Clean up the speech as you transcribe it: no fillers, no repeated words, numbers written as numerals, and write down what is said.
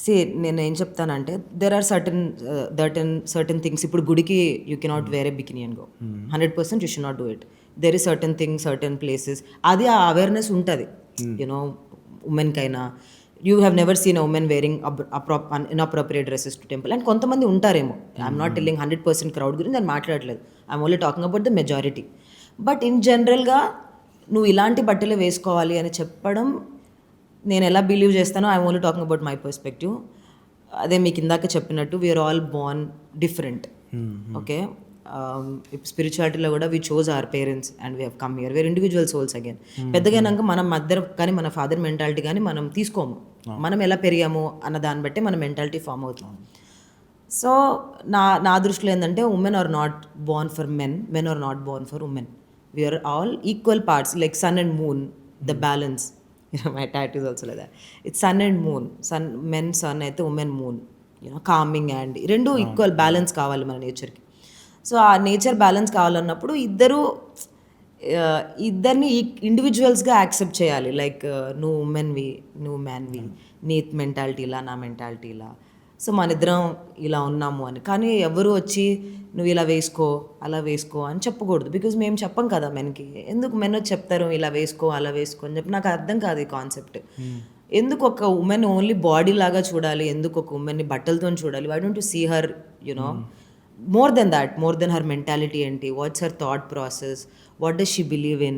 సే నేను ఏం చెప్తానంటే దెర్ ఆర్ సర్టన్ థింగ్స్. ఇప్పుడు గుడికి you cannot wear a bikini and go. 100% you should not do it. There is certain things, certain places, అది ఆ awareness ఉంటుంది యూనో ఉమెన్కైనా. You have never seen a women wearing inappropriate dresses to temple. And కొంతమంది ఉంటారేమో, I'm not telling 100% crowd గురించి నేను మాట్లాడలేదు, I'm only talking about the majority. But in జనరల్గా నువ్వు ఇలాంటి బట్టలు వేసుకోవాలి అని చెప్పడం నేను ఎలా బిలీవ్ చేస్తానో, I'm only talking about my perspective. అదే మీకు ఇందాక చెప్పినట్టు we're all born different. Okay, స్పిరిచువాలిటీలో కూడా we chose our parents and we have come here. We're individual souls again. పెద్దగైనాక మనం మదర్ కానీ మన ఫాదర్ మెంటాలిటీ కానీ మనం తీసుకోము. మనం ఎలా పెరిగాము అన్న దాన్ని బట్టి మన మెంటాలిటీ ఫామ్ అవుతుంది. సో నా దృష్టిలో ఏంటంటే women are not born for men, men are not born for women. We are all equal parts, like sun and moon, the balance. My tattoo is also like that. It's sun and moon. Men sun అయితే women moon. Coming and రెండు equal balance కావాలి మన నేచర్కి. So ఆ nature balance కావాలన్నప్పుడు ఇద్దరిని ఇండివిజువల్స్గా accept చేయాలి. Like నువ్వు ఉమెన్వి, నువ్వు మ్యాన్వి, నీ మెంటాలిటీ ఇలా, నా మెంటాలిటీ ఇలా, సో మన ఇద్దరం ఇలా ఉన్నాము అని. కానీ ఎవరు వచ్చి నువ్వు ఇలా వేసుకో, అలా వేసుకో అని చెప్పకూడదు. బికాజ్ మేము చెప్పం కదా మెన్కి. ఎందుకు మెన్ వచ్చి చెప్తారు ఇలా వేసుకో, అలా వేసుకో అని చెప్పి? నాకు అర్థం కాదు ఈ కాన్సెప్ట్. ఎందుకు ఒక ఉమెన్ ఓన్లీ బాడీ లాగా చూడాలి? ఎందుకు ఒక ఉమెన్ని బట్టలతో చూడాలి? Why don't you see her you know more than that, more than her mentality ఏంటి, what's her thought process, what does she believe in?